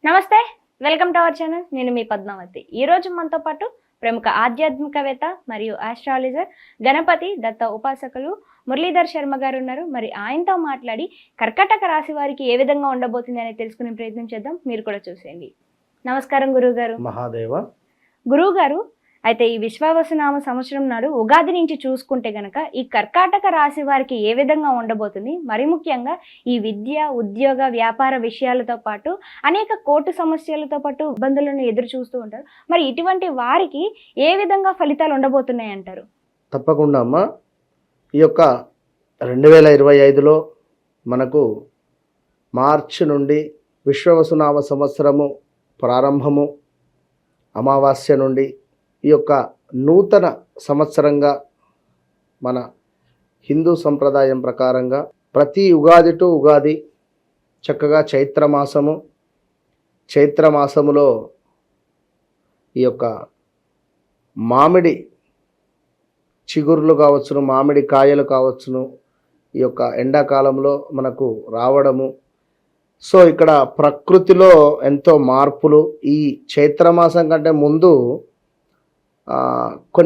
నమస్తే, welcome to our channel. నేను మీ పద్మావతి. ఈరోజు మనతో పాటు ప్రముఖ ఆధ్యాత్మికవేత్త మరియు ఆస్ట్రాలజర్ గణపతి దత్త ఉపాసకులు మురళీధర్ శర్మ గారు ఉన్నారు. మరి ఆయనతో మాట్లాడి కర్కాటక రాశి వారికి ఏ విధంగా ఉండబోతుంది అనేది తెలుసుకునే ప్రయత్నం చేద్దాం. మీరు కూడా చూసేయండి. నమస్కారం గురువు గారు. మహాదేవ. గురువు గారు, అయితే ఈ విశ్వావసునామ సంవత్సరం నాడు ఉగాది నుంచి చూసుకుంటే గనక ఈ కర్కాటక రాశి వారికి ఏ విధంగా ఉండబోతుంది, మరి ముఖ్యంగా ఈ విద్య, ఉద్యోగ, వ్యాపార విషయాలతో పాటు అనేక కోర్టు సమస్యలతో పాటు ఇబ్బందులను ఎదురు చూస్తూ ఉంటారు. మరి ఇటువంటి వారికి ఏ విధంగా ఫలితాలు ఉండబోతున్నాయి అంటారు? తప్పకుండా అమ్మా. ఈ యొక్క 2025లో మనకు మార్చి నుండి విశ్వావసునామ సంవత్సరము ప్రారంభము, అమావాస్య నుండి ఈ యొక్క నూతన సంవత్సరంగా మన హిందూ సంప్రదాయం ప్రకారంగా ప్రతి ఉగాది టు ఉగాది చక్కగా చైత్రమాసములో ఈ యొక్క మామిడి చిగుర్లు కావచ్చును, మామిడి కాయలు కావచ్చును, ఈ యొక్క ఎండాకాలంలో మనకు రావడము. సో ఇక్కడ ప్రకృతిలో ఎంతో మార్పులు. ఈ చైత్రమాసం కంటే ముందు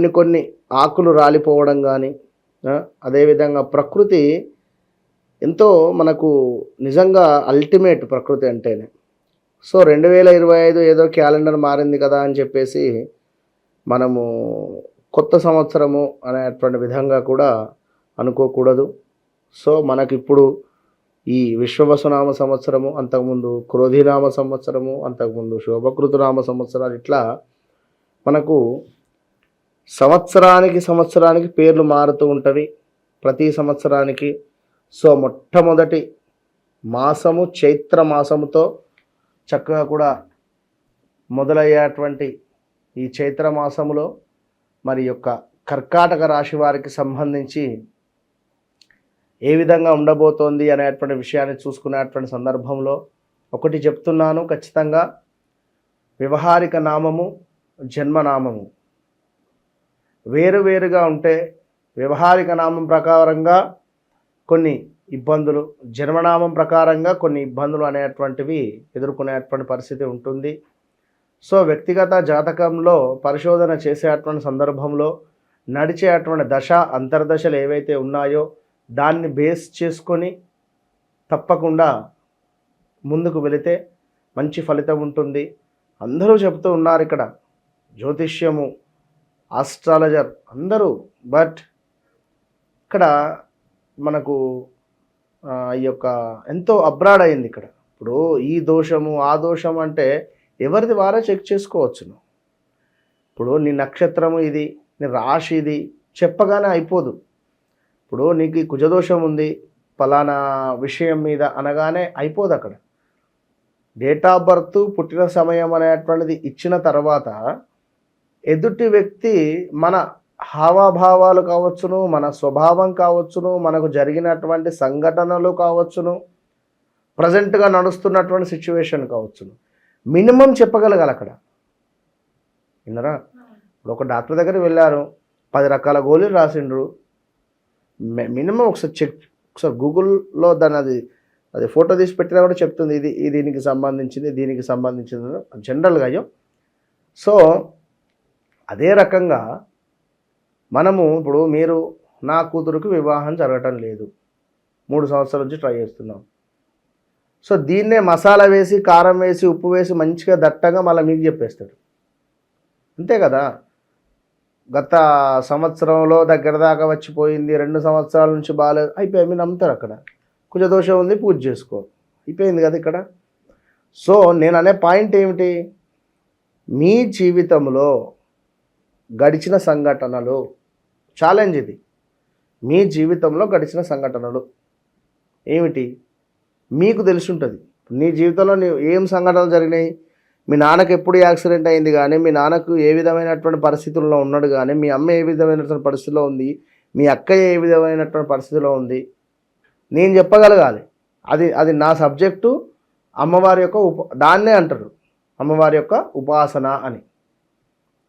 కొన్ని ఆకులు రాలిపోవడం కానీ, అదేవిధంగా ప్రకృతి ఎంతో మనకు నిజంగా అల్టిమేట్ ప్రకృతి అంటేనే. సో 2025 ఏదో క్యాలెండర్ మారింది కదా అని చెప్పేసి మనము కొత్త సంవత్సరము అనేటువంటి విధంగా కూడా అనుకోకూడదు. సో మనకిప్పుడు ఈ విశ్వవసునామ సంవత్సరము, అంతకుముందు క్రోధినామ సంవత్సరము, అంతకుముందు శోభకృతునామ సంవత్సరాలు, ఇట్లా మనకు సంవత్సరానికి పేర్లు మారుతూ ఉంటవి ప్రతి సంవత్సరానికి. సో మొట్టమొదటి మాసము చైత్ర మాసముతో చక్కగా కూడా మొదలయ్యేటువంటి ఈ చైత్ర మాసములో మరి యొక్క కర్కాటక రాశి వారికి సంబంధించి ఏ విధంగా ఉండబోతోంది అనేటువంటి విషయాన్ని చూసుకునేటువంటి సందర్భంలో ఒకటి చెప్తున్నాను ఖచ్చితంగా. వ్యవహారిక నామము, జన్మనామము వేరువేరుగా ఉంటే వ్యవహారిక నామం ప్రకారంగా కొన్ని ఇబ్బందులు, జన్మనామం ప్రకారంగా కొన్ని ఇబ్బందులు అనేటువంటివి ఎదుర్కొనేటువంటి పరిస్థితి ఉంటుంది. సో వ్యక్తిగత జాతకంలో పరిశోధన చేసేటువంటి సందర్భంలో నడిచేటువంటి దశ అంతర్దశలు ఏవైతే ఉన్నాయో దాన్ని బేస్ చేసుకొని తప్పకుండా ముందుకు వెళితే మంచి ఫలితం ఉంటుంది. అందరూ చెప్తూ ఉన్నారు ఇక్కడ, జ్యోతిష్యము, ఆస్ట్రాలజర్ అందరూ. బట్ ఇక్కడ మనకు ఈ యొక్క ఎంతో అబ్రాడ్ అయింది ఇక్కడ. ఇప్పుడు ఈ దోషము ఆ దోషం అంటే ఎవరిది వారే చెక్ చేసుకోవచ్చును. ఇప్పుడు నీ నక్షత్రము ఇది, నీ రాశి ఇది చెప్పగానే అయిపోదు. ఇప్పుడు నీకు ఈ కుజదోషం ఉంది ఫలానా విషయం మీద అనగానే అయిపోదు. అక్కడ డేట్ ఆఫ్ బర్త్, పుట్టిన సమయం అనేటువంటిది ఇచ్చిన తర్వాత ఎదుటి వ్యక్తి మన హావభావాలు కావచ్చును, మన స్వభావం కావచ్చును, మనకు జరిగినటువంటి సంఘటనలు కావచ్చును, ప్రజెంట్గా నడుస్తున్నటువంటి సిచ్యువేషన్ కావచ్చును, మినిమం చెప్పగలగాలి అక్కడ. విన్నరా? ఇప్పుడు ఒక డాక్టర్ దగ్గర వెళ్ళారు, 10 రకాల గోళీలు రాసిండ్రు. మినిమం ఒకసారి గూగుల్లో దాన్ని అది ఫోటో తీసి పెట్టినా కూడా చెప్తుంది, ఇది దీనికి సంబంధించింది జనరల్గా. అయ్యో, సో అదే రకంగా మనము ఇప్పుడు మీరు నా కూతురుకి వివాహం జరగటం లేదు, 3 సంవత్సరాల నుంచి ట్రై చేస్తున్నాం. సో దీన్నే మసాలా వేసి, కారం వేసి, ఉప్పు వేసి మంచిగా దట్టంగా మళ్ళీ మీకు చెప్పేస్తాడు. అంతే కదా. గత సంవత్సరంలో దగ్గర దాకా వచ్చిపోయింది, 2 సంవత్సరాల నుంచి బాగాలేదు, అయిపోయి మీరు నమ్ముతారు. అక్కడ కుజదోషం ఉంది, పూజ చేసుకో, అయిపోయింది కదా ఇక్కడ. సో నేను అనే పాయింట్ ఏమిటి, మీ జీవితంలో గడిచిన సంఘటనలు, ఛాలెంజ్ ఇది, మీ జీవితంలో గడిచిన సంఘటనలు ఏమిటి మీకు తెలిసి ఉంటుంది. నీ జీవితంలో ఏం సంఘటనలు జరిగినాయి, మీ నాన్నకు ఎప్పుడు యాక్సిడెంట్ అయింది కానీ, మీ నాన్నకు ఏ విధమైనటువంటి పరిస్థితుల్లో ఉన్నాడు కానీ, మీ అమ్మ ఏ విధమైనటువంటి పరిస్థితిలో ఉంది, మీ అక్క ఏ విధమైనటువంటి పరిస్థితిలో ఉంది, నేను చెప్పగలగాలి. అది నా సబ్జెక్టు. అమ్మవారి యొక్క దాన్నే అంటారు అమ్మవారి యొక్క ఉపాసన అని.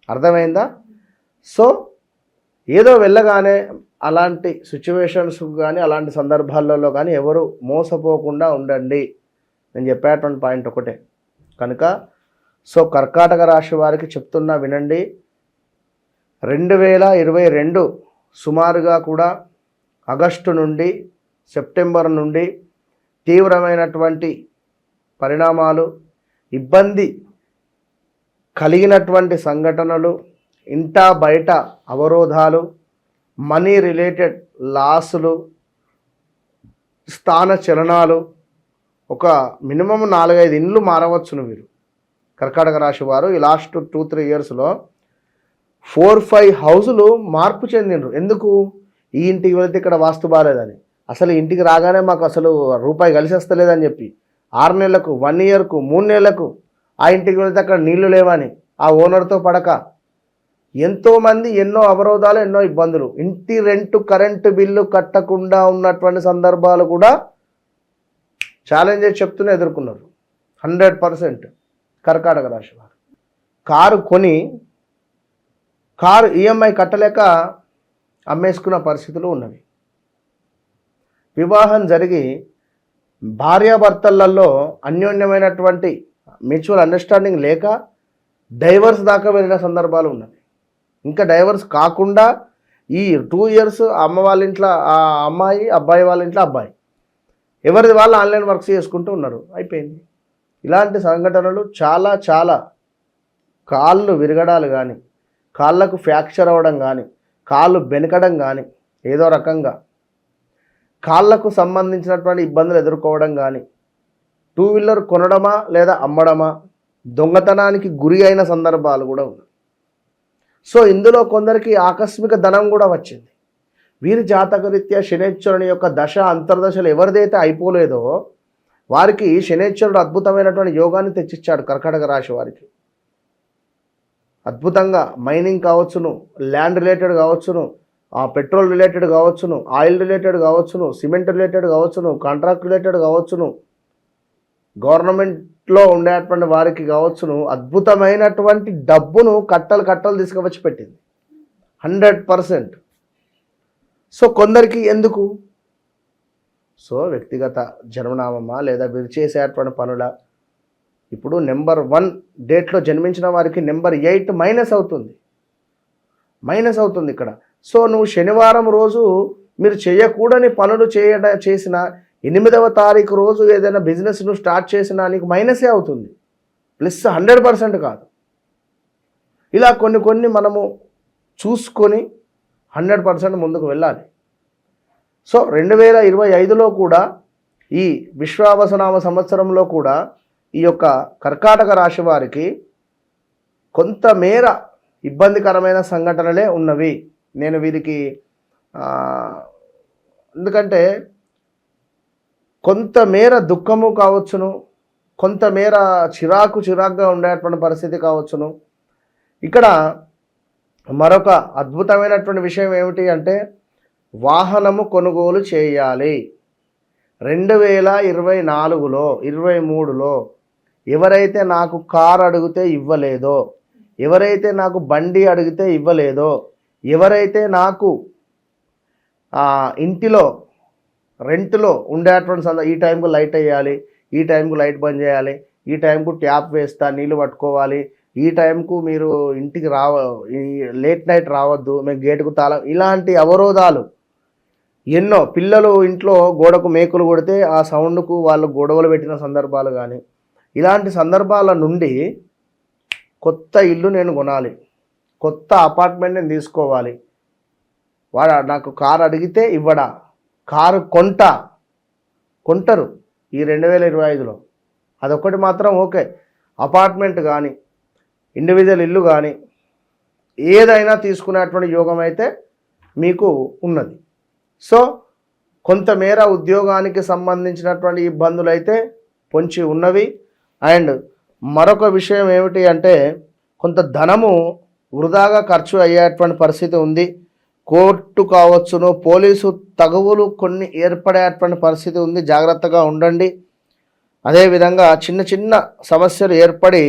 అర్థమైందా? సో ఏదో వెళ్ళగానే అలాంటి సిచ్యువేషన్స్ కానీ, అలాంటి సందర్భాలలో కానీ ఎవరు మోసపోకుండా ఉండండి. నేను చెప్పేటువంటి పాయింట్ ఒకటే. కనుక సో కర్కాటక రాశి వారికి చెప్తున్నా వినండి, 2022 సుమారుగా కూడా ఆగస్టు నుండి సెప్టెంబర్ నుండి తీవ్రమైనటువంటి పరిణామాలు, ఇబ్బంది కలిగినటువంటి సంఘటనలు, ఇంటా బయట అవరోధాలు, మనీ రిలేటెడ్ లాసులు, స్థాన చలనాలు, ఒక మినిమం 4-5 ఇండ్లు మారవచ్చును వీరు కర్కాటక రాశి వారు. ఈ లాస్ట్ 2-3 ఇయర్స్లో 4-5 హౌసులు మార్పు చెందిండ్రు. ఎందుకు? ఈ ఇంటికి వెళితే ఇక్కడ వాస్తు బాగాలేదని, అసలు ఇంటికి రాగానే మాకు అసలు రూపాయి కలిసి వస్తలేదని చెప్పి 6 నెలలకు, 1 ఇయర్కు, 3 నెలలకు ఆ ఇంటికి వెళితే అక్కడ నీళ్లు లేవని ఆ ఓనర్తో పడక, ఎంతోమంది ఎన్నో అవరోధాలు, ఎన్నో ఇబ్బందులు, ఇంటి రెంటు కరెంటు బిల్లు కట్టకుండా ఉన్నటువంటి సందర్భాలు కూడా ఛాలెంజెస్ చెప్తూనే ఎదుర్కొన్నారు 100% కర్కాటక రాశి వారు. కారు ఈఎంఐ కట్టలేక అమ్మేసుకున్న పరిస్థితులు ఉన్నవి. వివాహం జరిగి భార్యాభర్తలలో అన్యోన్యమైనటువంటి మ్యూచువల్ అండర్స్టాండింగ్ లేక డైవర్స్ దాకా వెళ్ళిన సందర్భాలు ఉన్నవి. ఇంకా డైవర్స్ కాకుండా ఈ 2 ఇయర్స్ అమ్మ వాళ్ళ ఇంట్లో ఆ అమ్మాయి, అబ్బాయి వాళ్ళ ఇంట్లో అబ్బాయి, ఎవరిది వాళ్ళు ఆన్లైన్ వర్క్స్ చేసుకుంటూ ఉన్నారు, అయిపోయింది. ఇలాంటి సంఘటనలు చాలా చాలా, కాళ్ళు విరగడాలు కానీ, కాళ్ళకు ఫ్రాక్చర్ అవ్వడం కానీ, కాళ్ళు బెనకడం కానీ, ఏదో రకంగా కాళ్ళకు సంబంధించినటువంటి ఇబ్బందులు ఎదుర్కోవడం కానీ, 2 వీలర్ కొనడమా లేదా అమ్మడమా, దొంగతనానికి గురి అయిన సందర్భాలు కూడా ఉన్నాయి. సో ఇందులో కొందరికి ఆకస్మిక ధనం కూడా వచ్చింది. వీరి జాతకరీత్యా శనేశ్వరుని యొక్క దశ అంతర్దశలు ఎవరిదైతే అయిపోలేదో వారికి శనేశ్వరుడు అద్భుతమైనటువంటి యోగాన్ని తెచ్చిచ్చాడు కర్కాటక రాశి వారికి. అద్భుతంగా మైనింగ్ కావచ్చును, ల్యాండ్ రిలేటెడ్ కావచ్చును, పెట్రోల్ రిలేటెడ్ కావచ్చును, ఆయిల్ రిలేటెడ్ కావచ్చును, సిమెంట్ రిలేటెడ్ కావచ్చును, కాంట్రాక్ట్ రిలేటెడ్ కావచ్చును, గవర్నమెంట్లో ఉండేటువంటి వారికి కావచ్చును, అద్భుతమైనటువంటి డబ్బును కట్టలు తీసుకువచ్చి పెట్టింది 100%. సో కొందరికి ఎందుకు? సో వ్యక్తిగత జన్మనామమా లేదా వీరు చేసేటువంటి పనుల, ఇప్పుడు నెంబర్ 1 డేట్లో జన్మించిన వారికి నెంబర్ 8 మైనస్ అవుతుంది ఇక్కడ. సో నువ్వు శనివారం రోజు మీరు చేయకూడని పనులు చేసిన 8వ తారీఖు రోజు ఏదైనా బిజినెస్ నువ్వు స్టార్ట్ చేసినా నీకు మైనసే అవుతుంది, ప్లస్ 100% కాదు. ఇలా కొన్ని మనము చూసుకొని 100% ముందుకు వెళ్ళాలి. సో 2025లో కూడా ఈ విశ్వావసనామ సంవత్సరంలో కూడా ఈ యొక్క కర్కాటక రాశి వారికి కొంతమేర ఇబ్బందికరమైన సంఘటనలే ఉన్నవి. నేను వీరికి ఎందుకంటే కొంతమేర దుఃఖము కావచ్చును, కొంతమేర చిరాకుగా ఉండేటువంటి పరిస్థితి కావచ్చును. ఇక్కడ మరొక అద్భుతమైనటువంటి విషయం ఏమిటి అంటే వాహనము కొనుగోలు చేయాలి. 2024లో 23లో ఎవరైతే నాకు కారు అడిగితే ఇవ్వలేదో, ఎవరైతే నాకు బండి అడిగితే ఇవ్వలేదో, ఎవరైతే నాకు ఇంటిలో రెంట్లో ఉండేటువంటి ఈ టైంకు లైట్ వేయాలి, ఈ టైంకు లైట్ బంద్ చేయాలి, ఈ టైంకు ట్యాప్ వేస్తా నీళ్ళు పట్టుకోవాలి, ఈ టైంకు మీరు ఇంటికి లేట్ నైట్ రావద్దు, మేము గేటుకు తాళం, ఇలాంటి అవరోధాలు ఎన్నో. పిల్లలు ఇంట్లో గోడకు మేకులు కొడితే ఆ సౌండ్కు వాళ్ళు గొడవలు పెట్టిన సందర్భాలు కానీ, ఇలాంటి సందర్భాల నుండి కొత్త ఇల్లు నేను కొనాలి, కొత్త అపార్ట్మెంట్ నేను తీసుకోవాలి, వాడు నాకు కారు అడిగితే ఇవ్వడా, కారు కొంటారు ఈ 2025లో. అదొక్కటి మాత్రం ఓకే. అపార్ట్మెంట్ కానీ ఇండివిజువల్ ఇల్లు కానీ ఏదైనా తీసుకునేటువంటి యోగం అయితే మీకు ఉన్నది. సో కొంతమేర ఉద్యోగానికి సంబంధించినటువంటి ఇబ్బందులు అయితే పొంచి ఉన్నవి. అండ్ మరొక విషయం ఏమిటి అంటే కొంత ధనము వృధాగా ఖర్చు అయ్యేటువంటి పరిస్థితి ఉంది. కోర్టు కావచ్చును, పోలీసు తగువులు కొన్ని ఏర్పడేటువంటి పరిస్థితి ఉంది, జాగ్రత్తగా ఉండండి. అదేవిధంగా చిన్న సమస్యలు ఏర్పడి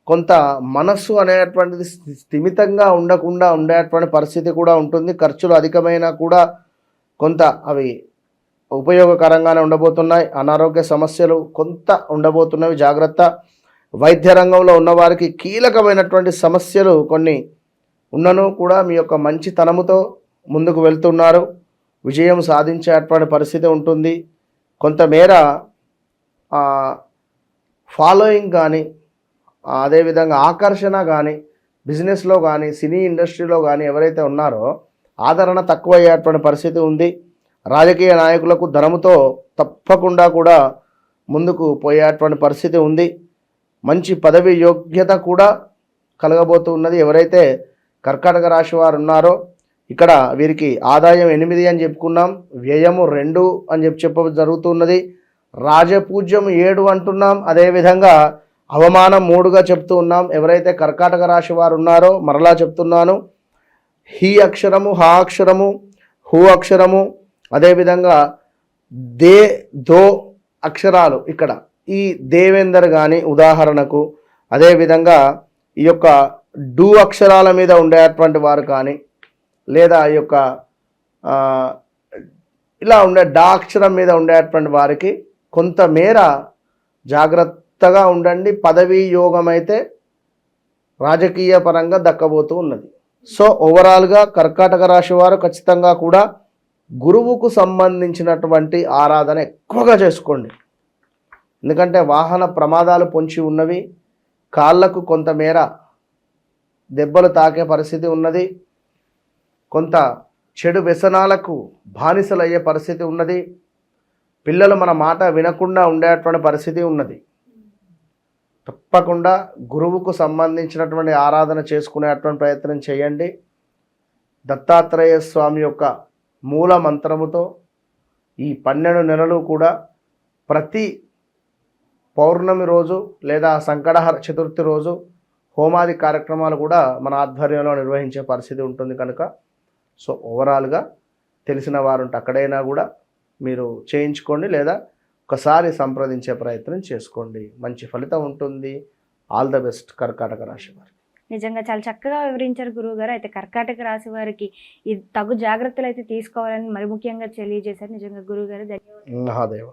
కొంత మనస్సు అనేటువంటిది స్థిమితంగా ఉండకుండా ఉండేటువంటి పరిస్థితి కూడా ఉంటుంది. ఖర్చులు అధికమైనా కూడా కొంత అవి ఉపయోగకరంగానే ఉండబోతున్నాయి. అనారోగ్య సమస్యలు కొంత ఉండబోతున్నవి, జాగ్రత్త. వైద్య రంగంలో ఉన్నవారికి కీలకమైనటువంటి సమస్యలు కొన్ని ఉన్నను కూడా మీ యొక్క మంచితనముతో ముందుకు వెళ్తున్నారు, విజయం సాధించేటువంటి పరిస్థితి ఉంటుంది. కొంతమేర ఫాలోయింగ్ కానీ అదేవిధంగా ఆకర్షణ కానీ బిజినెస్లో కానీ సినీ ఇండస్ట్రీలో కానీ ఎవరైతే ఉన్నారో ఆదరణ తక్కువ అయ్యేటువంటి పరిస్థితి ఉంది. రాజకీయ నాయకులకు ధనముతో తప్పకుండా కూడా ముందుకు పోయేటువంటి పరిస్థితి ఉంది. మంచి పదవి యోగ్యత కూడా కలగబోతూ ఉన్నది. ఎవరైతే కర్కాటక రాశి వారు ఉన్నారో ఇక్కడ వీరికి ఆదాయం 8 అని చెప్పుకున్నాం, వ్యయము 2 అని చెప్ప జరుగుతున్నది. రాజపూజ్యం 7 అంటున్నాం, అదేవిధంగా అవమానం 3గా చెప్తూ ఉన్నాం. ఎవరైతే కర్కాటక రాశి వారు ఉన్నారో మరలా చెప్తున్నాను, హీ అక్షరము, హా అక్షరము, హూ అక్షరము, అదేవిధంగా దో అక్షరాలు ఇక్కడ ఈ దేవేందర్ కానీ ఉదాహరణకు, అదేవిధంగా ఈ యొక్క డు అక్షరాల మీద ఉండేటువంటి వారు కానీ లేదా ఈ యొక్క ఇలా ఉండే డా అక్షరం మీద ఉండేటువంటి వారికి కొంతమేర జాగ్రత్తగా ఉండండి. పదవీ యోగం అయితే రాజకీయ పరంగా దక్కబోతూ ఉన్నది. సో ఓవరాల్గా కర్కాటక రాశి వారు ఖచ్చితంగా కూడా గురువుకు సంబంధించినటువంటి ఆరాధన ఎక్కువగా చేసుకోండి. ఎందుకంటే వాహన ప్రమాదాలు పొంచి ఉన్నవి, కాళ్ళకు కొంతమేర దెబ్బలు తాకే పరిస్థితి ఉన్నది, కొంత చెడు వ్యసనాలకు బానిసలయ్యే పరిస్థితి ఉన్నది, పిల్లలు మన మాట వినకుండా ఉండేటువంటి పరిస్థితి ఉన్నది. తప్పకుండా గురువుకు సంబంధించినటువంటి ఆరాధన చేసుకునేటువంటి ప్రయత్నం చేయండి. దత్తాత్రేయ స్వామి యొక్క మూల మంత్రముతో ఈ 12 నెలలు కూడా ప్రతి పౌర్ణమి రోజు లేదా సంకటహర చతుర్థి రోజు హోమాది కార్యక్రమాలు కూడా మన ఆధ్వర్యంలో నిర్వహించే పరిస్థితి ఉంటుంది కనుక సో ఓవరాల్గా తెలిసిన వారు ఉంటే అక్కడైనా కూడా మీరు చేయించుకోండి లేదా ఒకసారి సంప్రదించే ప్రయత్నం చేసుకోండి. మంచి ఫలితం ఉంటుంది. ఆల్ ద బెస్ట్ కర్కాటక రాశి వారు. నిజంగా చాలా చక్కగా వివరించారు గురువు గారు. అయితే కర్కాటక రాశి వారికి ఈ తగు జాగ్రత్తలు అయితే తీసుకోవాలని మరి ముఖ్యంగా తెలియజేశారు. నిజంగా గురువు గారు ధన్యవాదాలు. మహాదేవ.